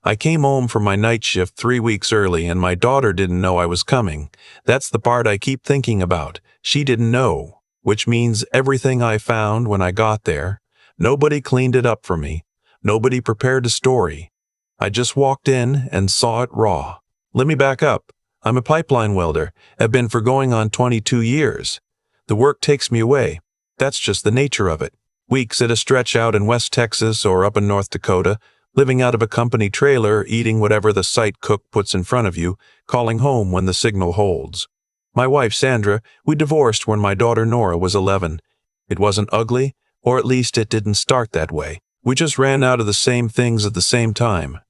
I came home from my night shift 3 weeks early and my daughter didn't know I was coming. That's the part I keep thinking about. She didn't know, which means everything I found when I got there, nobody cleaned it up for me. Nobody prepared a story. I just walked in and saw it raw. Let me back up. I'm a pipeline welder. Have been for going on 22 years. The work takes me away. That's just the nature of it. Weeks at a stretch out in West Texas or up in North Dakota, living out of a company trailer, eating whatever the site cook puts in front of you, calling home when the signal holds. My wife, Sandra, we divorced when my daughter Nora was 11. It wasn't ugly, or at least it didn't start that way. We just ran out of the same things at the same time.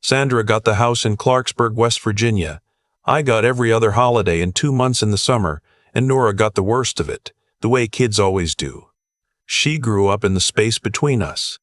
Sandra got the house in Clarksburg, West Virginia. I got every other holiday and 2 months in the summer, and Nora got the worst of it, the way kids always do. She grew up in the space between us.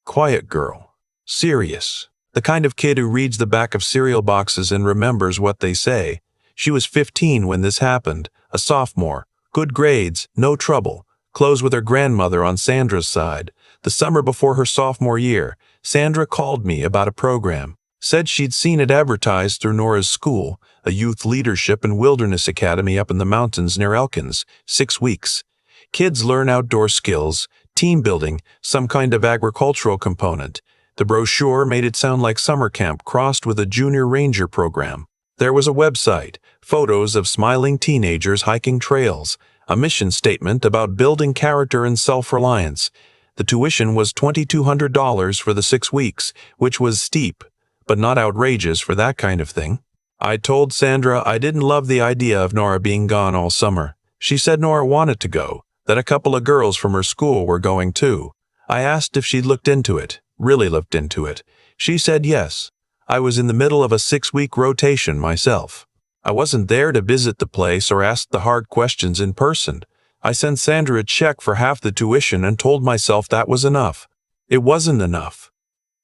Quiet girl. Serious. The kind of kid who reads the back of cereal boxes and remembers what they say. She was 15 when this happened, a sophomore. Good grades, no trouble. Close with her grandmother on Sandra's side. The summer before her sophomore year, Sandra called me about a program. Said she'd seen it advertised through Nora's school, a youth leadership and wilderness academy up in the mountains near Elkins, 6 weeks. Kids learn outdoor skills, team building, some kind of agricultural component. The brochure made it sound like summer camp crossed with a junior ranger program. There was a website, photos of smiling teenagers hiking trails, a mission statement about building character and self-reliance. The tuition was $2,200 for the 6 weeks, which was steep, but not outrageous for that kind of thing. I told Sandra I didn't love the idea of Nora being gone all summer. She said Nora wanted to go, that a couple of girls from her school were going too. I asked if she'd looked into it, really looked into it. She said yes. I was in the middle of a 6-week rotation myself. I wasn't there to visit the place or ask the hard questions in person. I sent Sandra a check for half the tuition and told myself that was enough. It wasn't enough.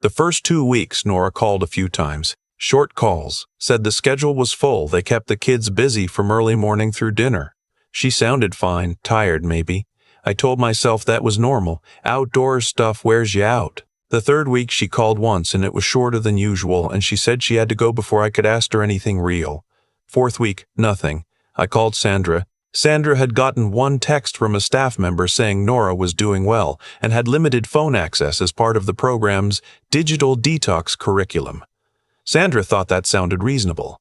The first 2 weeks, Nora called a few times. Short calls. Said the schedule was full. They kept the kids busy from early morning through dinner. She sounded fine, tired maybe. I told myself that was normal. Outdoor stuff wears you out. The 3rd week she called once and it was shorter than usual and she said she had to go before I could ask her anything real. 4th week, nothing. I called Sandra. Sandra had gotten one text from a staff member saying Nora was doing well and had limited phone access as part of the program's digital detox curriculum. Sandra thought that sounded reasonable.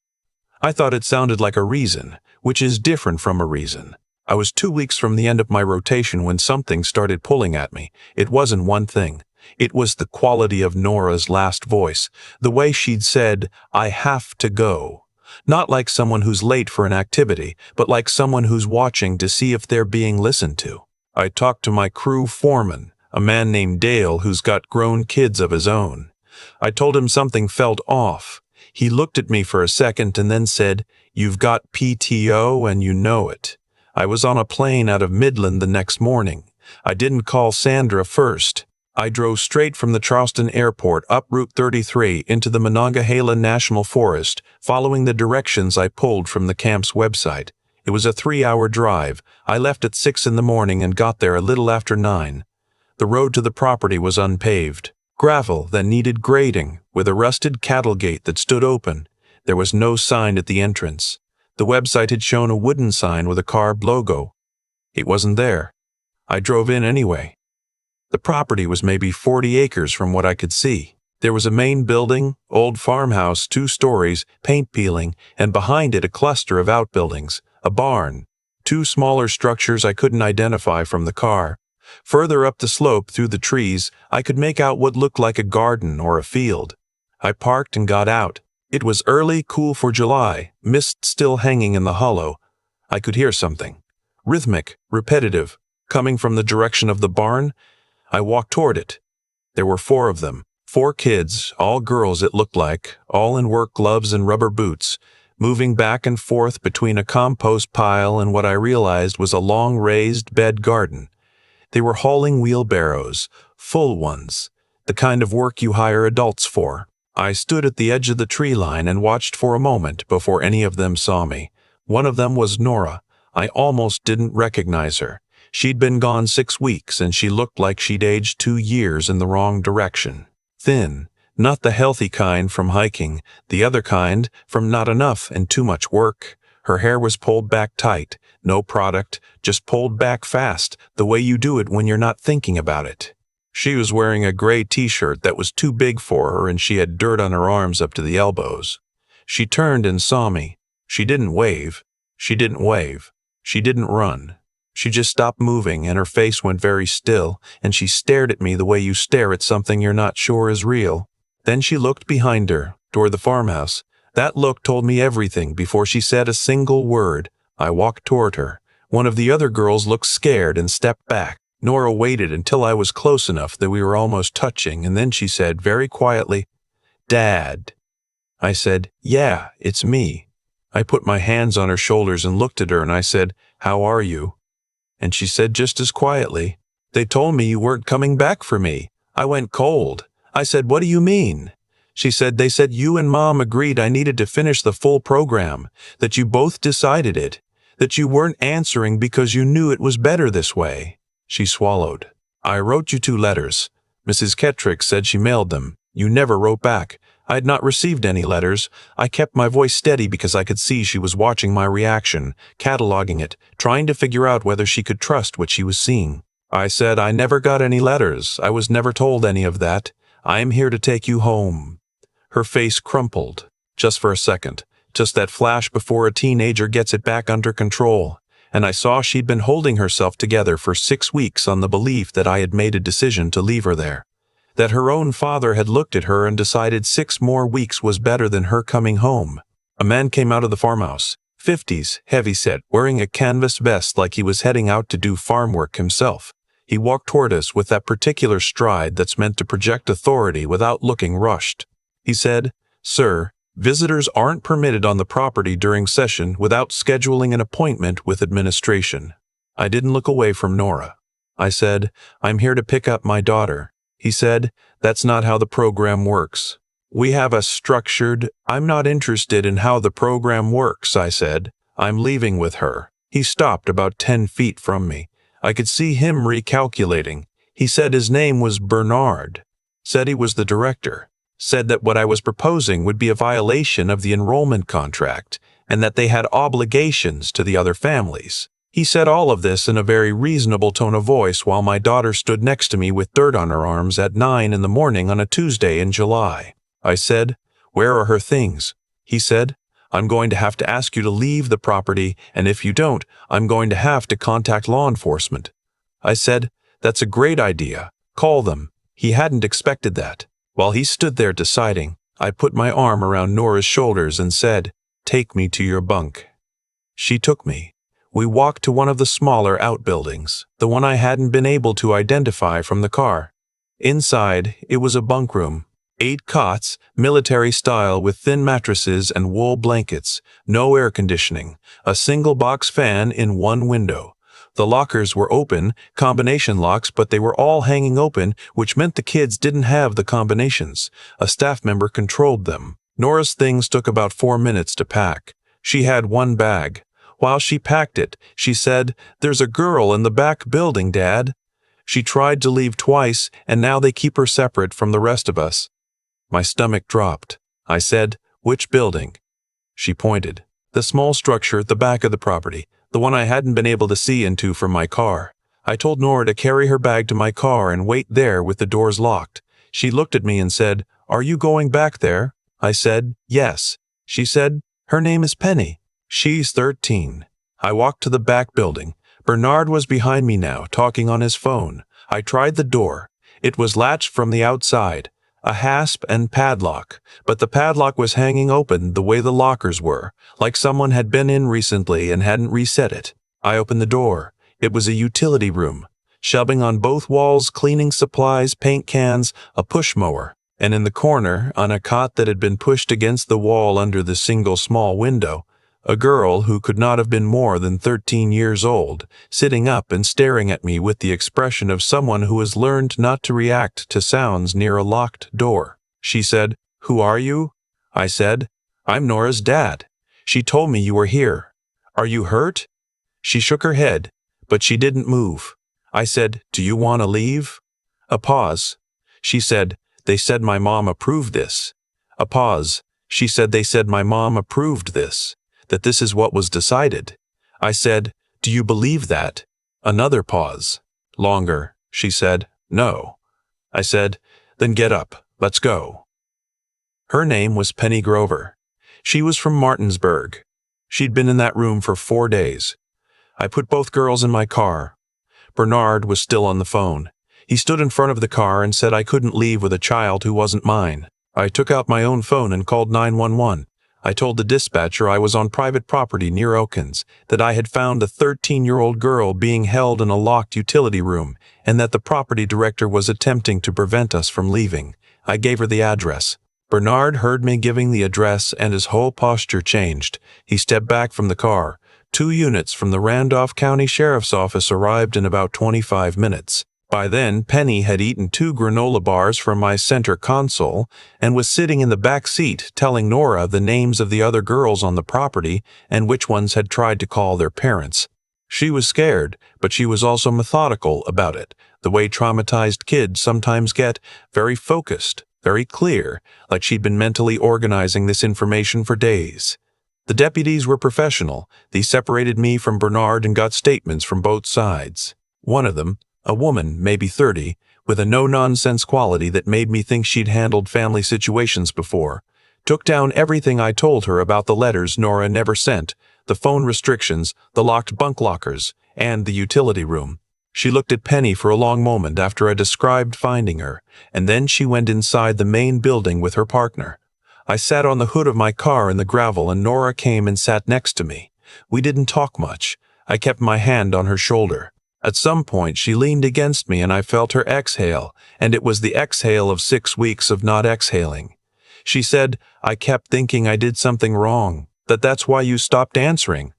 I thought it sounded like a reason, which is different from a reason. I was 2 weeks from the end of my rotation when something started pulling at me. It wasn't one thing. It was the quality of Nora's last voice, the way she'd said, "I have to go." Not like someone who's late for an activity, but like someone who's watching to see if they're being listened to. I talked to my crew foreman, a man named Dale who's got grown kids of his own. I told him something felt off. He looked at me for a second and then said, "You've got PTO and you know it." I was on a plane out of Midland the next morning. I didn't call Sandra first. I drove straight from the Charleston airport up Route 33 into the Monongahela National Forest, following the directions I pulled from the camp's website. It was a 3-hour drive. I left at 6 in the morning and got there a little after 9. The road to the property was unpaved. Gravel that needed grading, with a rusted cattle gate that stood open. There was no sign at the entrance. The website had shown a wooden sign with a carved logo. It wasn't there. I drove in anyway. The property was maybe 40 acres from what I could see. There was a main building, old farmhouse, 2 stories, paint peeling, and behind it a cluster of outbuildings, a barn, 2 smaller structures I couldn't identify from the car. Further up the slope through the trees, I could make out what looked like a garden or a field. I parked and got out. It was early, cool for July, mist still hanging in the hollow. I could hear something. Rhythmic, repetitive, coming from the direction of the barn. I walked toward it. There were 4 of them, 4 kids, all girls it looked like, all in work gloves and rubber boots, moving back and forth between a compost pile and what I realized was a long raised bed garden. They were hauling wheelbarrows, full ones, the kind of work you hire adults for. I stood at the edge of the tree line and watched for a moment before any of them saw me. One of them was Nora. I almost didn't recognize her. She'd been gone 6 weeks and she looked like she'd aged 2 years in the wrong direction. Thin, Not the healthy kind from hiking, the other kind from not enough and too much work. Her hair was pulled back tight, no product, just pulled back fast, the way you do it when you're not thinking about it. She was wearing a gray t-shirt that was too big for her, and she had dirt on her arms up to the elbows. She turned and saw me. She didn't wave. She didn't wave. She didn't run. She just stopped moving, and her face went very still, and she stared at me the way you stare at something you're not sure is real. Then she looked behind her, toward the farmhouse. That look told me everything before she said a single word. I walked toward her. One of the other girls looked scared and stepped back. Nora waited until I was close enough that we were almost touching, and then she said very quietly, "Dad." I said, "Yeah, it's me." I put my hands on her shoulders and looked at her, and I said, "How are you?" And she said just as quietly, "They told me you weren't coming back for me." I went cold. I said, "What do you mean?" She said, "They said you and Mom agreed I needed to finish the full program, that you both decided it, that you weren't answering because you knew it was better this way." She swallowed. "I wrote you 2 letters. Mrs. Kettrick said she mailed them. You never wrote back. I had not received any letters. I kept my voice steady because I could see she was watching my reaction, cataloging it, trying to figure out whether she could trust what she was seeing. I said, I never got any letters. I was never told any of that. I am here to take you home." Her face crumpled, just for a second, just that flash before a teenager gets it back under control, and I saw she'd been holding herself together for 6 weeks on the belief that I had made a decision to leave her there, that her own father had looked at her and decided 6 more weeks was better than her coming home. A man came out of the farmhouse, 50s, heavy-set, wearing a canvas vest like he was heading out to do farm work himself. He walked toward us with that particular stride that's meant to project authority without looking rushed. He said, "Sir, visitors aren't permitted on the property during session without scheduling an appointment with administration." I didn't look away from Nora. I said, "I'm here to pick up my daughter." He said, "That's not how the program works. We have a structured—" "I'm not interested in how the program works," I said. "I'm leaving with her." He stopped about 10 feet from me. I could see him recalculating. He said his name was Bernard. Said he was the director. Said that what I was proposing would be a violation of the enrollment contract, and that they had obligations to the other families. He said all of this in a very reasonable tone of voice while my daughter stood next to me with dirt on her arms at 9 in the morning on a Tuesday in July. I said, "Where are her things?" He said, "I'm going to have to ask you to leave the property, and if you don't, I'm going to have to contact law enforcement." I said, "That's a great idea. Call them." He hadn't expected that. While he stood there deciding, I put my arm around Nora's shoulders and said, "Take me to your bunk." She took me. We walked to one of the smaller outbuildings, the one I hadn't been able to identify from the car. Inside, it was a bunk room. 8 cots, military style with thin mattresses and wool blankets, no air conditioning, a single box fan in one window. The lockers were open, combination locks, but they were all hanging open, which meant the kids didn't have the combinations. A staff member controlled them. Nora's things took about 4 minutes to pack. She had 1 bag. While she packed it, she said, "There's a girl in the back building, Dad." She tried to leave twice, and now they keep her separate from the rest of us. My stomach dropped. I said, "Which building?" She pointed. "The small structure at the back of the property, the one I hadn't been able to see into from my car." I told Nora to carry her bag to my car and wait there with the doors locked. She looked at me and said, "Are you going back there?" I said, "Yes." She said, "Her name is Penny. She's 13. I walked to the back building. Bernard was behind me now, talking on his phone. I tried the door. It was latched from the outside, a hasp and padlock, but the padlock was hanging open the way the lockers were, like someone had been in recently and hadn't reset it. I opened the door. It was a utility room. Shelving on both walls, cleaning supplies, paint cans, a push mower. And in the corner, on a cot that had been pushed against the wall under the single small window, a girl who could not have been more than 13 years old, sitting up and staring at me with the expression of someone who has learned not to react to sounds near a locked door. She said, "Who are you?" I said, "I'm Nora's dad. She told me you were here. Are you hurt?" She shook her head, but she didn't move. I said, "Do you want to leave?" A pause. She said, They said my mom approved this. A pause. She said they said my mom approved this, that this is what was decided. I said, do you believe that? Another pause. Longer. She said, no. I said, then get up, let's go. Her name was Penny Grover. She was from Martinsburg. She'd been in that room for 4 days. I put both girls in my car. Bernard was still on the phone. He stood in front of the car and said I couldn't leave with a child who wasn't mine. I took out my own phone and called 911. I told the dispatcher I was on private property near Elkins, that I had found a 13-year-old girl being held in a locked utility room, and that the property director was attempting to prevent us from leaving. I gave her the address. Bernard heard me giving the address and his whole posture changed. He stepped back from the car. 2 units from the Randolph County Sheriff's Office arrived in about 25 minutes. By then, Penny had eaten 2 granola bars from my center console and was sitting in the back seat telling Nora the names of the other girls on the property and which ones had tried to call their parents. She was scared, but she was also methodical about it, the way traumatized kids sometimes get, very focused, very clear, like she'd been mentally organizing this information for days. The deputies were professional. They separated me from Bernard and got statements from both sides. One of them, a woman, maybe 30, with a no-nonsense quality that made me think she'd handled family situations before, took down everything I told her about the letters Nora never sent, the phone restrictions, the locked bunk lockers, and the utility room. She looked at Penny for a long moment after I described finding her, and then she went inside the main building with her partner. I sat on the hood of my car in the gravel and Nora came and sat next to me. We didn't talk much. I kept my hand on her shoulder. At some point she leaned against me and I felt her exhale, and it was the exhale of 6 weeks of not exhaling. She said, I kept thinking I did something wrong, that's why you stopped answering.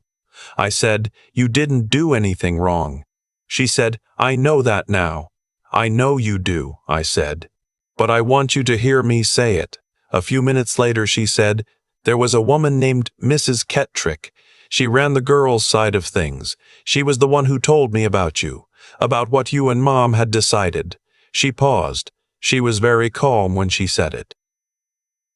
I said, you didn't do anything wrong. She said, I know that now. I know you do, I said. But I want you to hear me say it. A few minutes later she said, there was a woman named Mrs. Kettrick. She ran the girls' side of things. She was the one who told me about you, about what you and Mom had decided. She paused. She was very calm when she said it.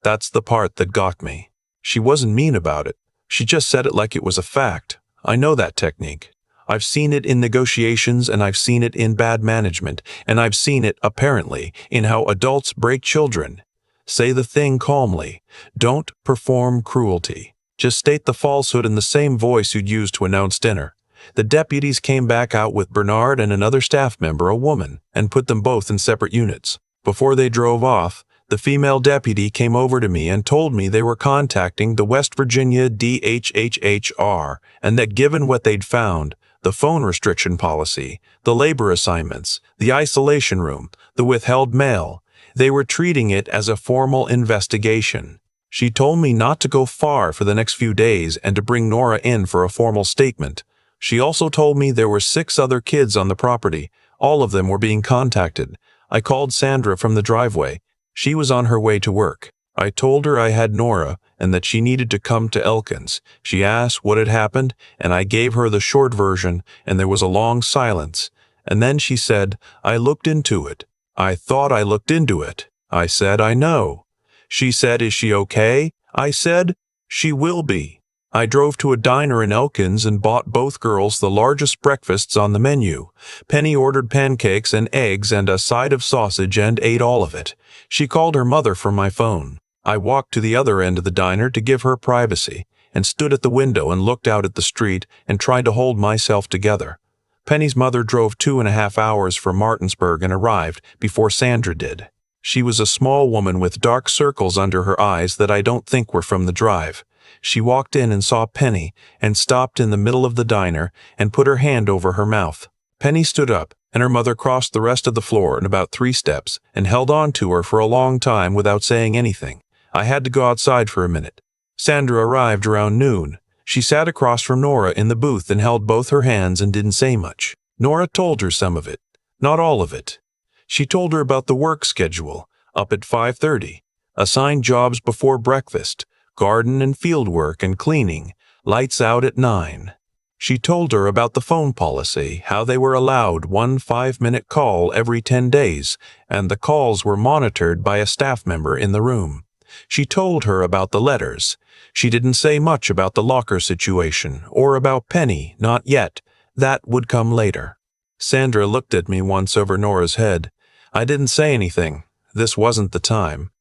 That's the part that got me. She wasn't mean about it. She just said it like it was a fact. I know that technique. I've seen it in negotiations and I've seen it in bad management, and I've seen it, apparently, in how adults break children. Say the thing calmly. Don't perform cruelty. Just state the falsehood in the same voice you'd use to announce dinner. The deputies came back out with Bernard and another staff member, a woman, and put them both in separate units. Before they drove off, the female deputy came over to me and told me they were contacting the West Virginia DHHHR and that given what they'd found, the phone restriction policy, the labor assignments, the isolation room, the withheld mail, they were treating it as a formal investigation. She told me not to go far for the next few days and to bring Nora in for a formal statement. She also told me there were 6 other kids on the property. All of them were being contacted. I called Sandra from the driveway. She was on her way to work. I told her I had Nora and that she needed to come to Elkins. She asked what had happened, and I gave her the short version, and there was a long silence. And then she said, I looked into it. I thought I looked into it. I said, I know. She said, is she okay? I said, she will be. I drove to a diner in Elkins and bought both girls the largest breakfasts on the menu. Penny ordered pancakes and eggs and a side of sausage and ate all of it. She called her mother from my phone. I walked to the other end of the diner to give her privacy and stood at the window and looked out at the street and tried to hold myself together. Penny's mother drove 2.5 hours from Martinsburg and arrived before Sandra did. She was a small woman with dark circles under her eyes that I don't think were from the drive. She walked in and saw Penny and stopped in the middle of the diner and put her hand over her mouth. Penny stood up, and her mother crossed the rest of the floor in about 3 steps and held on to her for a long time without saying anything. I had to go outside for a minute. Sandra arrived around noon. She sat across from Nora in the booth and held both her hands and didn't say much. Nora told her some of it, not all of it. She told her about the work schedule, up at 5:30, assigned jobs before breakfast, garden and field work and cleaning, lights out at 9. She told her about the phone policy, how they were allowed one 5-minute call every 10 days, and the calls were monitored by a staff member in the room. She told her about the letters. She didn't say much about the locker situation, or about Penny, not yet. That would come later. Sandra looked at me once over Nora's head. I didn't say anything. This wasn't the time.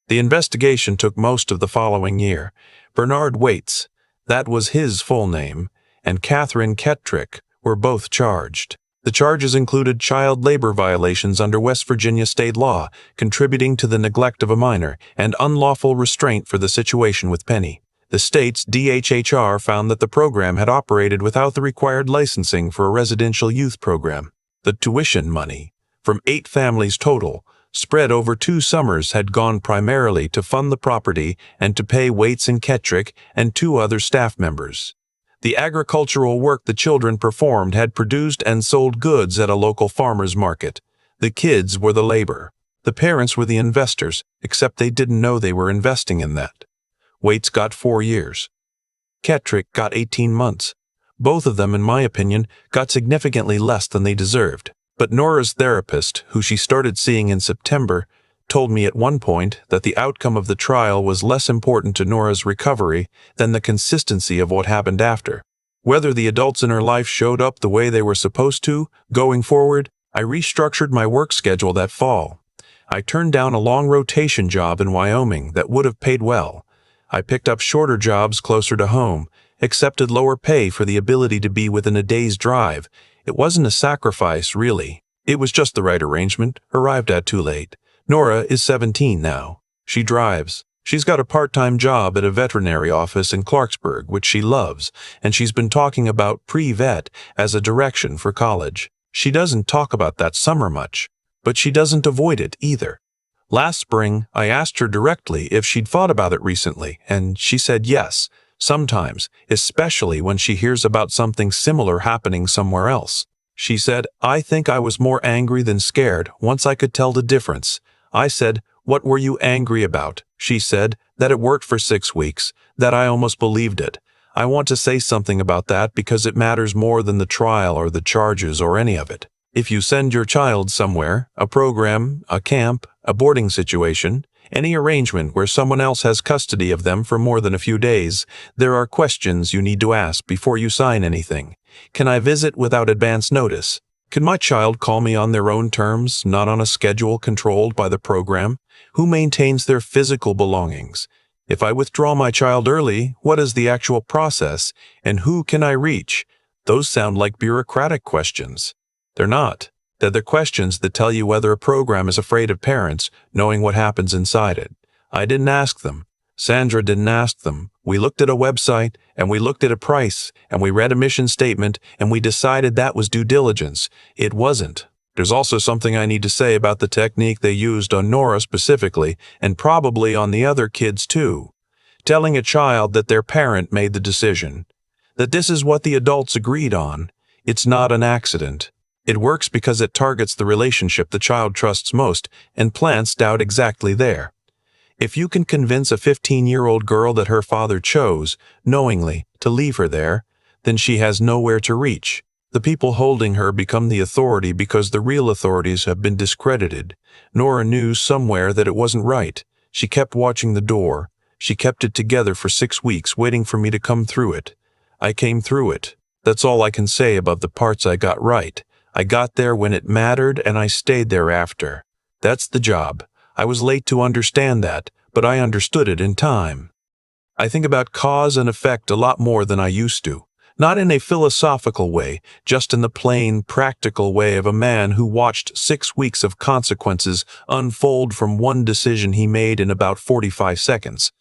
The investigation took most of the following year. Bernard Waits, that was his full name, and Catherine Kettrick were both charged. The charges included child labor violations under West Virginia state law, contributing to the neglect of a minor, and unlawful restraint for the situation with Penny. The state's DHHR found that the program had operated without the required licensing for a residential youth program. The tuition money, from 8 families total, spread over 2 summers, had gone primarily to fund the property and to pay Waits and Kettrick and 2 other staff members. The agricultural work the children performed had produced and sold goods at a local farmer's market. The kids were the labor. The parents were the investors, except they didn't know they were investing in that. Waits got 4 years. Kettrick got 18 months. Both of them, in my opinion, got significantly less than they deserved. But Nora's therapist, who she started seeing in September, told me at one point that the outcome of the trial was less important to Nora's recovery than the consistency of what happened after. Whether the adults in her life showed up the way they were supposed to, going forward, I restructured my work schedule that fall. I turned down a long rotation job in Wyoming that would have paid well. I picked up shorter jobs closer to home, accepted lower pay for the ability to be within a day's drive. It wasn't a sacrifice, really. It was just the right arrangement, arrived at too late. Nora is 17 now. She drives. She's got a part-time job at a veterinary office in Clarksburg, which she loves, and she's been talking about pre-vet as a direction for college. She doesn't talk about that summer much, but she doesn't avoid it either. Last spring, I asked her directly if she'd thought about it recently, and she said yes, sometimes, especially when she hears about something similar happening somewhere else. She said, I think I was more angry than scared once I could tell the difference. I said, what were you angry about? She said, that it worked for 6 weeks, that I almost believed it. I want to say something about that because it matters more than the trial or the charges or any of it. If you send your child somewhere, a program, a camp, a boarding situation, any arrangement where someone else has custody of them for more than a few days, there are questions you need to ask before you sign anything. Can I visit without advance notice? Can my child call me on their own terms, not on a schedule controlled by the program? Who maintains their physical belongings? If I withdraw my child early, what is the actual process, and who can I reach? Those sound like bureaucratic questions. They're not. They're the questions that tell you whether a program is afraid of parents knowing what happens inside it. I didn't ask them. Sandra didn't ask them. We looked at a website, and we looked at a price, and we read a mission statement, and we decided that was due diligence. It wasn't. There's also something I need to say about the technique they used on Nora specifically, and probably on the other kids too. Telling a child that their parent made the decision. That this is what the adults agreed on. It's not an accident. It works because it targets the relationship the child trusts most and plants doubt exactly there. If you can convince a 15-year-old girl that her father chose, knowingly, to leave her there, then she has nowhere to reach. The people holding her become the authority because the real authorities have been discredited. Nora knew somewhere that it wasn't right. She kept watching the door. She kept it together for 6 weeks, waiting for me to come through it. I came through it. That's all I can say about the parts I got right. I got there when it mattered, and I stayed there after. That's the job. I was late to understand that, but I understood it in time. I think about cause and effect a lot more than I used to. Not in a philosophical way, just in the plain, practical way of a man who watched 6 weeks of consequences unfold from one decision he made in about 45 seconds.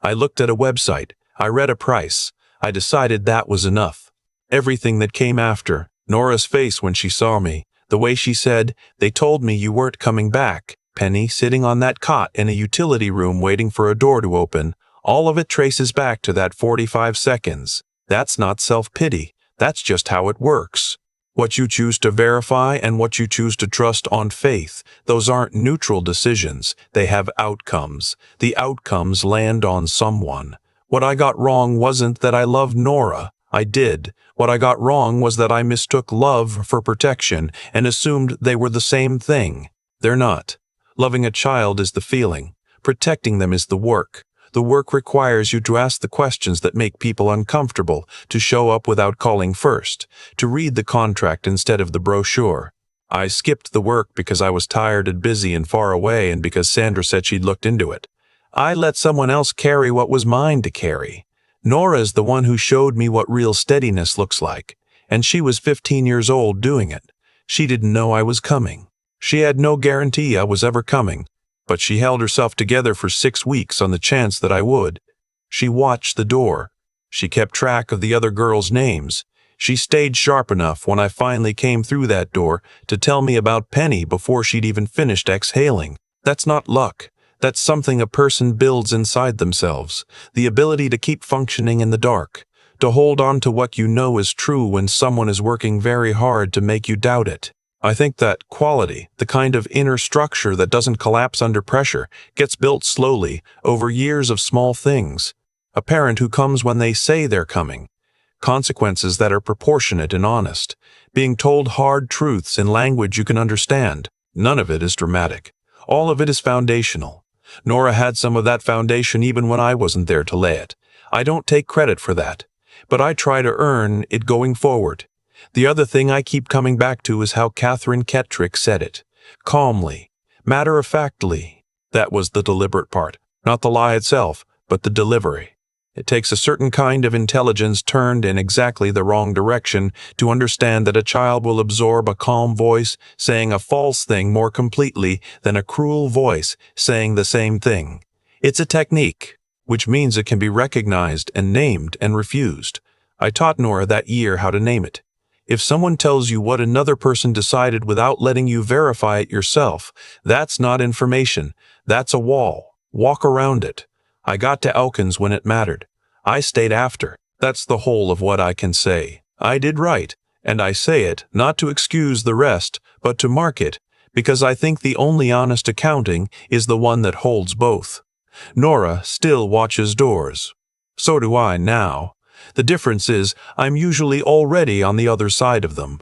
I looked at a website. I read a price. I decided that was enough. Everything that came after, Nora's face when she saw me, the way she said, "They told me you weren't coming back," Penny sitting on that cot in a utility room waiting for a door to open, all of it traces back to that 45 seconds. That's not self-pity. That's just how it works. What you choose to verify and what you choose to trust on faith, those aren't neutral decisions. They have outcomes. The outcomes land on someone. What I got wrong wasn't that I loved Nora. I did. What I got wrong was that I mistook love for protection and assumed they were the same thing. They're not. Loving a child is the feeling. Protecting them is the work. The work requires you to ask the questions that make people uncomfortable, to show up without calling first, to read the contract instead of the brochure. I skipped the work because I was tired and busy and far away and because Sandra said she'd looked into it. I let someone else carry what was mine to carry. Nora's the one who showed me what real steadiness looks like, and she was 15 years old doing it. She didn't know I was coming. She had no guarantee I was ever coming, but she held herself together for 6 weeks on the chance that I would. She watched the door. She kept track of the other girls' names. She stayed sharp enough when I finally came through that door to tell me about Penny before she'd even finished exhaling. That's not luck. That's something a person builds inside themselves, the ability to keep functioning in the dark, to hold on to what you know is true when someone is working very hard to make you doubt it. I think that quality, the kind of inner structure that doesn't collapse under pressure, gets built slowly over years of small things. A parent who comes when they say they're coming. Consequences that are proportionate and honest. Being told hard truths in language you can understand. None of it is dramatic. All of it is foundational. Nora had some of that foundation even when I wasn't there to lay it. I don't take credit for that, but I try to earn it going forward. The other thing I keep coming back to is how Catherine Kettrick said it. Calmly, matter-of-factly. That was the deliberate part. Not the lie itself, but the delivery. It takes a certain kind of intelligence turned in exactly the wrong direction to understand that a child will absorb a calm voice saying a false thing more completely than a cruel voice saying the same thing. It's a technique, which means it can be recognized and named and refused. I taught Nora that year how to name it. If someone tells you what another person decided without letting you verify it yourself, that's not information. That's a wall. Walk around it. I got to Elkins when it mattered. I stayed after. That's the whole of what I can say. I did right, and I say it not to excuse the rest, but to mark it, because I think the only honest accounting is the one that holds both. Nora still watches doors. So do I now. The difference is I'm usually already on the other side of them.